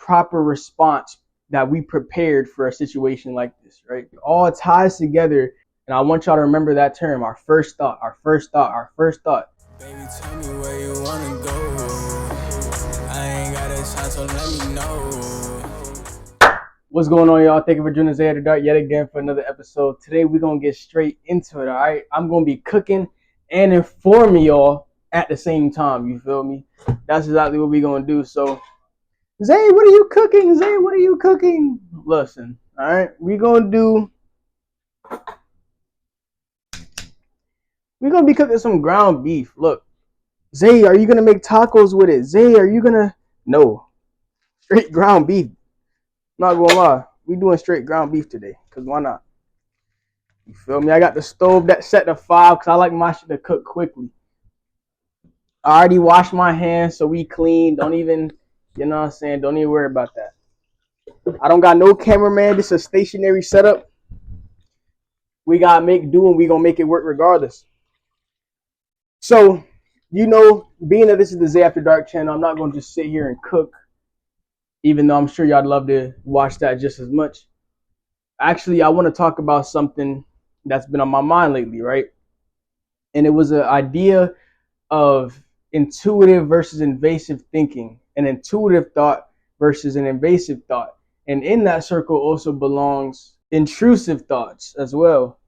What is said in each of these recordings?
proper response that we prepared for a situation like this, right? It all ties together, and I want y'all to remember that term, our first thought, our first thought, our first thought. Baby, tell me where you wanna go. I ain't got a shot, so let me know. What's going on, y'all? Thank you for joining us at the Dark yet again for another episode. Today, we're going to get straight into it, all right? I'm going to be cooking and informing y'all at the same time, you feel me? That's exactly what we're going to do. So, Zay, what are you cooking? Zay, what are you cooking? Listen, all right? We're going to be cooking some ground beef. Look, Zay, are you going to make tacos with it? Zay, are you going to? No. Straight ground beef. Not gonna lie, we doing straight ground beef today, cause why not? You feel me? I got the stove that set to 5, cause I like my shit to cook quickly. I already washed my hands, so we clean. Don't even, you know what I'm saying? Don't even worry about that. I don't got no cameraman. This is a stationary setup. We gotta make do, and we gonna make it work regardless. So, you know, being that this is the Zay After Dark channel, I'm not gonna just sit here and cook. Even though I'm sure y'all love to watch that just as much. Actually, I want to talk about something that's been on my mind lately, right? And it was an idea of intuitive versus invasive thinking, an intuitive thought versus an invasive thought. And in that circle also belongs intrusive thoughts as well.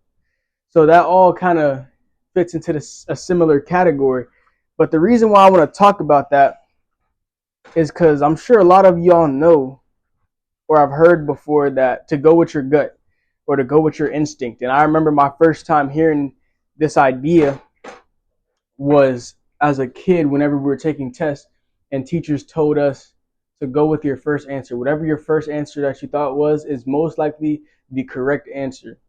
So that all kind of fits into a similar category. But the reason why I want to talk about that is because I'm sure a lot of y'all know or I've heard before that to go with your gut or to go with your instinct. And I remember my first time hearing this idea was as a kid whenever we were taking tests and teachers told us to go with your first answer. Whatever your first answer that you thought was is most likely the correct answer.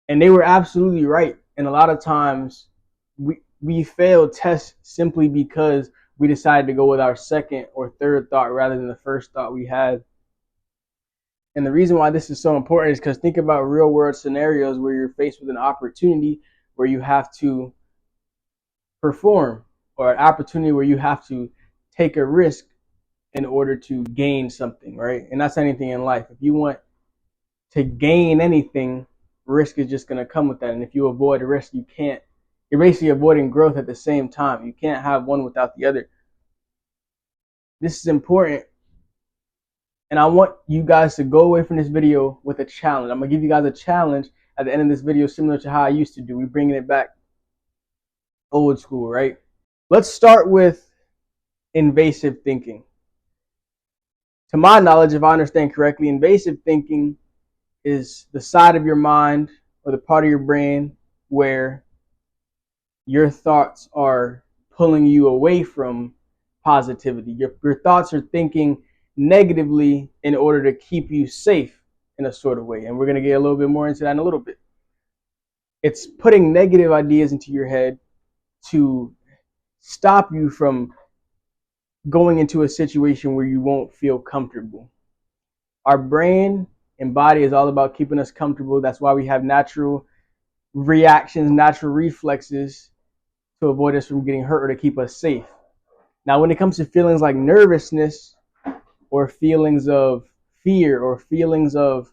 And they were absolutely right. And a lot of times we fail tests simply because we decided to go with our second or third thought rather than the first thought we had. And the reason why this is so important is because think about real world scenarios where you're faced with an opportunity where you have to perform, or an opportunity where you have to take a risk in order to gain something, right? And that's anything in life. If you want to gain anything, risk is just going to come with that. And if you avoid a risk, you can't. You're basically avoiding growth at the same time. You can't have one without the other. This is important. And I want you guys to go away from this video with a challenge. I'm going to give you guys a challenge at the end of this video, similar to how I used to do. We're bringing it back old school, right? Let's start with invasive thinking. To my knowledge, if I understand correctly, invasive thinking is the side of your mind or the part of your brain where your thoughts are pulling you away from positivity. Your thoughts are thinking negatively in order to keep you safe in a sort of way. And we're going to get a little bit more into that in a little bit. It's putting negative ideas into your head to stop you from going into a situation where you won't feel comfortable. Our brain and body is all about keeping us comfortable. That's why we have natural reactions, natural reflexes to avoid us from getting hurt or to keep us safe. Now, when it comes to feelings like nervousness or feelings of fear or feelings of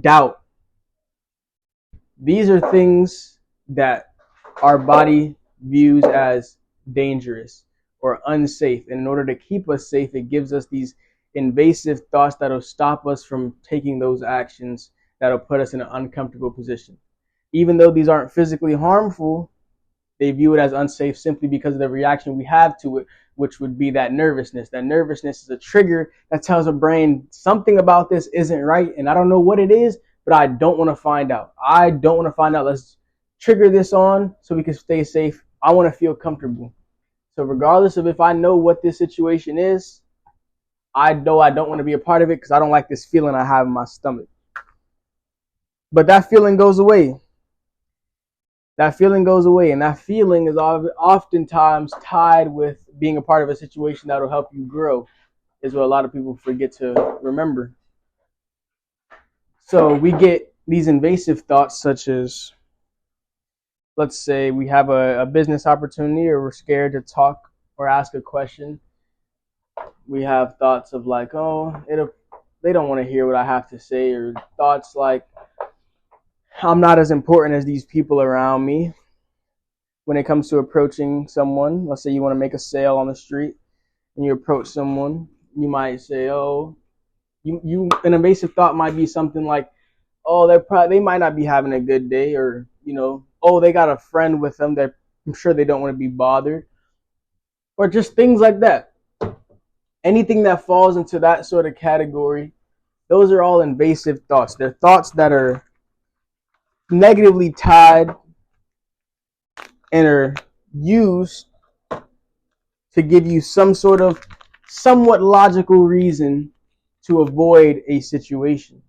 doubt, these are things that our body views as dangerous or unsafe. And in order to keep us safe, it gives us these invasive thoughts that'll stop us from taking those actions that'll put us in an uncomfortable position. Even though these aren't physically harmful, they view it as unsafe simply because of the reaction we have to it, which would be that nervousness. That nervousness is a trigger that tells the brain something about this isn't right, and I don't know what it is, but I don't want to find out. I don't want to find out. Let's trigger this on so we can stay safe. I want to feel comfortable. So regardless of if I know what this situation is, I know I don't want to be a part of it because I don't like this feeling I have in my stomach. But that feeling goes away. That feeling goes away, and that feeling is oftentimes tied with being a part of a situation that will help you grow, is what a lot of people forget to remember. So we get these invasive thoughts such as, let's say we have a business opportunity or we're scared to talk or ask a question. We have thoughts of like, they don't want to hear what I have to say, or thoughts like, I'm not as important as these people around me. When it comes to approaching someone, let's say you want to make a sale on the street and you approach someone, you might say, oh, an invasive thought might be something like, oh, they might not be having a good day, or oh, they got a friend with them that I'm sure they don't want to be bothered, or just things like that. Anything that falls into that sort of category, those are all invasive thoughts. They're thoughts that are negatively tied and are used to give you some sort of somewhat logical reason to avoid a situation.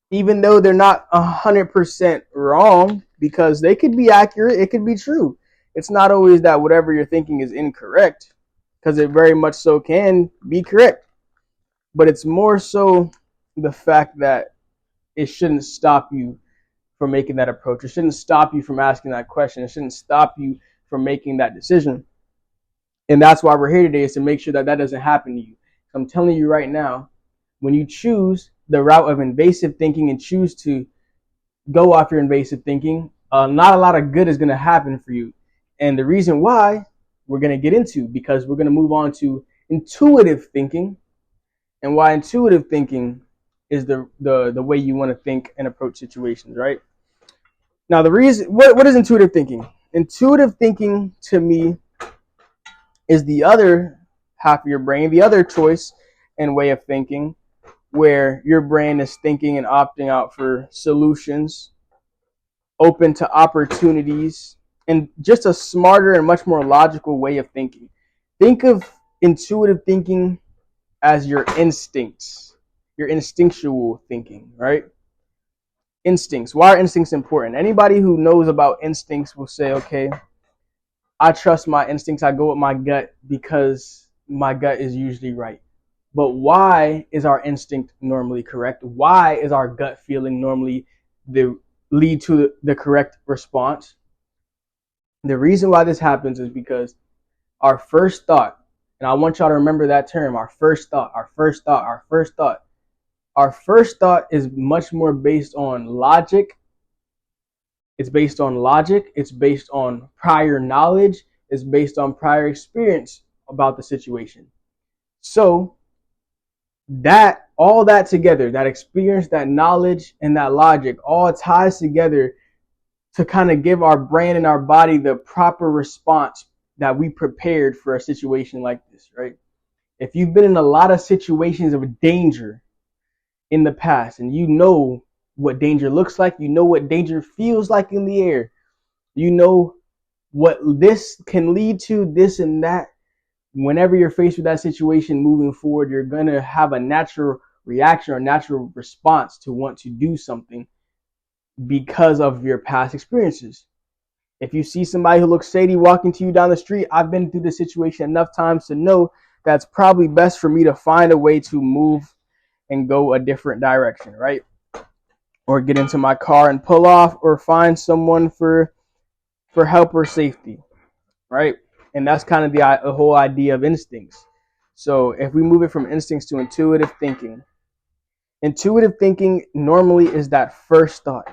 Even though they're not 100% wrong, because they could be accurate, it could be true. It's not always that whatever you're thinking is incorrect, because it very much so can be correct. But it's more so the fact that it shouldn't stop you from making that approach. It shouldn't stop you from asking that question. It shouldn't stop you from making that decision. And that's why we're here today, is to make sure that that doesn't happen to you. So I'm telling you right now, when you choose the route of invasive thinking and choose to go off your invasive thinking, not a lot of good is going to happen for you. And the reason why we're going to get into, because we're going to move on to intuitive thinking, and why intuitive thinking is the way you want to think and approach situations, right? Now, the reason, what is intuitive thinking? Intuitive thinking, to me, is the other half of your brain, the other choice and way of thinking, where your brain is thinking and opting out for solutions, open to opportunities, and just a smarter and much more logical way of thinking. Think of intuitive thinking as your instincts, your instinctual thinking, right? Instincts. Why are instincts important? Anybody who knows about instincts will say, okay, I trust my instincts. I go with my gut because my gut is usually right. But why is our instinct normally correct? Why is our gut feeling normally the lead to the correct response? The reason why this happens is because our first thought, and I want y'all to remember that term, our first thought, our first thought, our first thought. Our first thought is much more based on logic. It's based on logic. It's based on prior knowledge. It's based on prior experience about the situation. So that, all that together, that experience, that knowledge, and that logic all ties together to kind of give our brain and our body the proper response that we prepared for a situation like this, right? If you've been in a lot of situations of danger in the past, and you know what danger looks like, you know what danger feels like in the air, you know what this can lead to, this and that. Whenever you're faced with that situation moving forward, you're going to have a natural reaction or natural response to want to do something because of your past experiences. If you see somebody who looks shady walking to you down the street, I've been through this situation enough times to know that's probably best for me to find a way to move and go a different direction, right? Or get into my car and pull off, or find someone for help or safety, right? And that's kind of the whole idea of instincts. So if we move it from instincts to intuitive thinking normally is that first thought.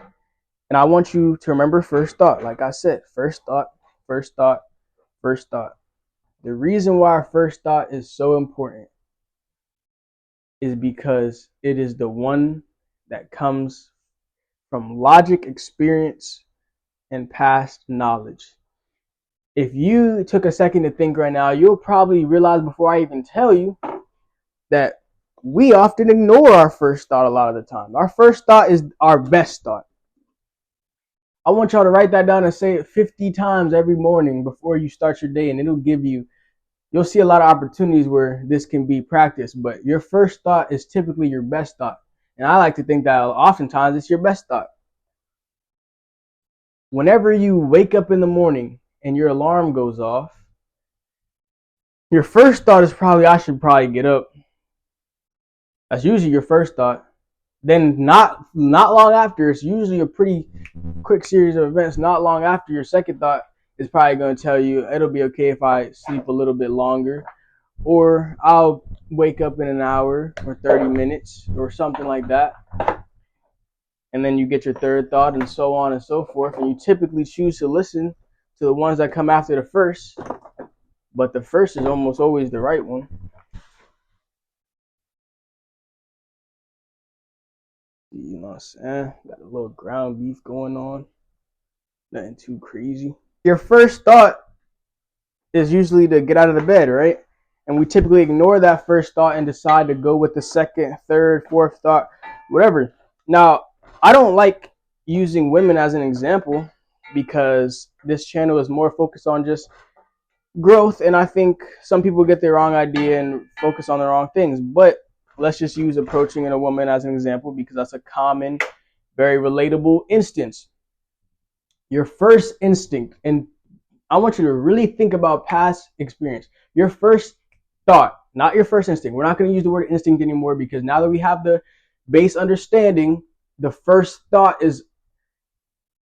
And I want you to remember first thought. Like I said, first thought, first thought, first thought. The reason why our first thought is so important is because it is the one that comes from logic, experience, and past knowledge. If you took a second to think right now, you'll probably realize before I even tell you that we often ignore our first thought a lot of the time. Our first thought is our best thought. I want y'all to write that down and say it 50 times every morning before you start your day, and you'll see a lot of opportunities where this can be practiced, but your first thought is typically your best thought. And I like to think that oftentimes it's your best thought. Whenever you wake up in the morning and your alarm goes off, your first thought is probably, I should probably get up. That's usually your first thought. Then not long after, it's usually a pretty quick series of events. Not long after, your second thought is probably going to tell you it'll be okay if I sleep a little bit longer, or I'll wake up in an hour or 30 minutes or something like that. And then you get your third thought and so on and so forth. And you typically choose to listen to the ones that come after the first, but the first is almost always the right one. You know what I'm saying? Got a little ground beef going on. Nothing too crazy. Your first thought is usually to get out of the bed, right? And we typically ignore that first thought and decide to go with the second, third, fourth thought, whatever. Now, I don't like using women as an example because this channel is more focused on just growth, and I think some people get the wrong idea and focus on the wrong things. But let's just use approaching a woman as an example because that's a common, very relatable instance. Your first instinct, and I want you to really think about past experience. Your first thought, not your first instinct. We're not going to use the word instinct anymore because now that we have the base understanding, the first thought is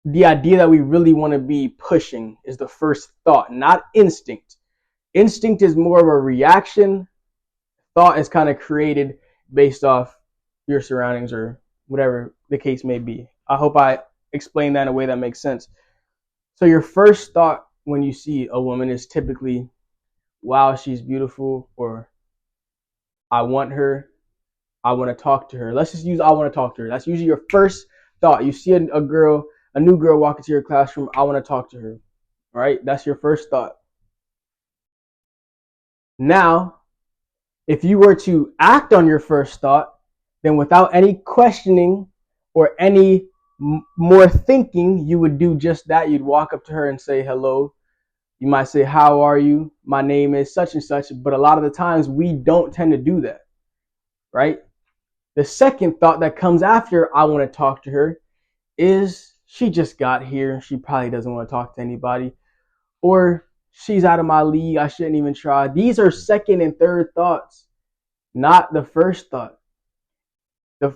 the idea that we really want to be pushing is the first thought, not instinct. Instinct is more of a reaction. Thought is kind of created based off your surroundings or whatever the case may be. I hope I explained that in a way that makes sense. So your first thought when you see a woman is typically, wow, she's beautiful, or I want her, I want to talk to her. Let's just use I want to talk to her. That's usually your first thought. You see a new girl walk into your classroom, I want to talk to her. All right? That's your first thought. Now, if you were to act on your first thought, then without any questioning or any more thinking, you would do just that. You'd walk up to her and say hello. You might say, how are you? My name is such and such. But a lot of the times we don't tend to do that, right? The second thought that comes after I want to talk to her is she just got here. She probably doesn't want to talk to anybody. Or she's out of my league. I shouldn't even try. These are second and third thoughts, not the first thought.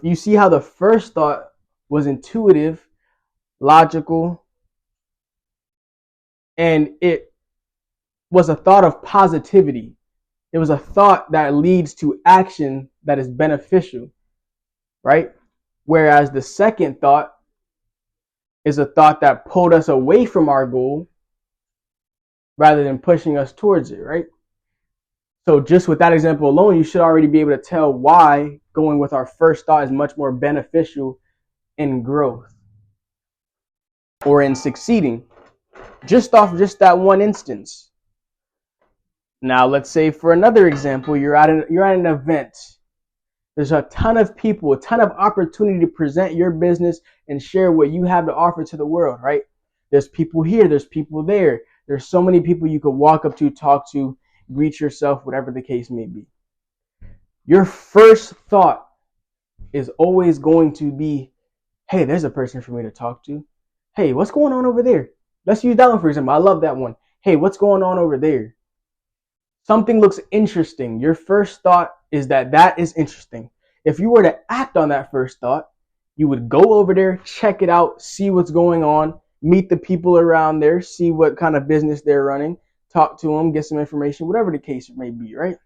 You see how the first thought was intuitive, logical, and it was a thought of positivity. It was a thought that leads to action that is beneficial, right? Whereas the second thought is a thought that pulled us away from our goal rather than pushing us towards it, right? So just with that example alone, you should already be able to tell why going with our first thought is much more beneficial in growth or in succeeding, just off just that one instance. Now, let's say for another example, you're at an event. There's a ton of people, a ton of opportunity to present your business and share what you have to offer to the world, right? There's people here, there's people there. There's so many people you could walk up to, talk to, greet yourself, whatever the case may be. Your first thought is always going to be, hey, there's a person for me to talk to. Hey, what's going on over there? Let's use that one for example. I love that one. Hey, what's going on over there? Something looks interesting. Your first thought is that is interesting. If you were to act on that first thought, you would go over there, check it out, see what's going on, meet the people around there, see what kind of business they're running, talk to them, get some information, whatever the case may be, right?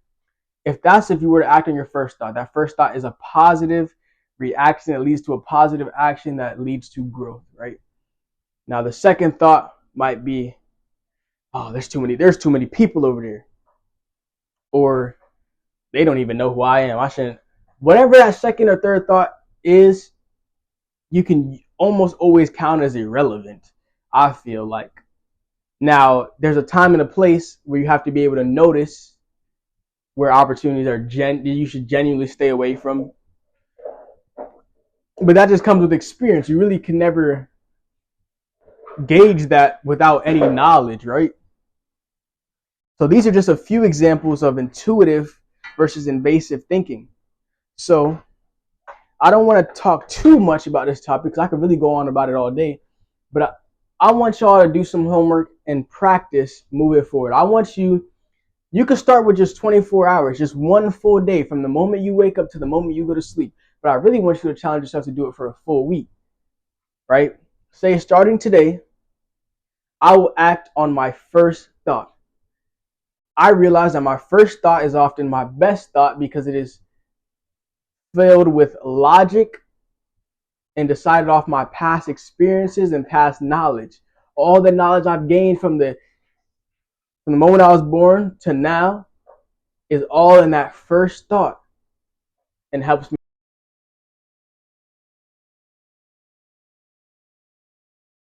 If you were to act on your first thought, that first thought is a positive reaction that leads to a positive action that leads to growth, right? Now, the second thought might be, oh, there's too many people over there. Or they don't even know who I am. I shouldn't. Whatever that second or third thought is, you can almost always count as irrelevant, I feel like. Now, there's a time and a place where you have to be able to notice where opportunities are you should genuinely stay away from. But that just comes with experience. You really can never gauge that without any knowledge, right? So these are just a few examples of intuitive versus invasive thinking. So I don't want to talk too much about this topic because I could really go on about it all day. But I want y'all to do some homework and practice moving forward. I want you can start with just 24 hours, just one full day from the moment you wake up to the moment you go to sleep. But I really want you to challenge yourself to do it for a full week, right? Say starting today, I will act on my first thought. I realize that my first thought is often my best thought because it is filled with logic and decided off my past experiences and past knowledge. All the knowledge I've gained from the moment I was born to now is all in that first thought and helps me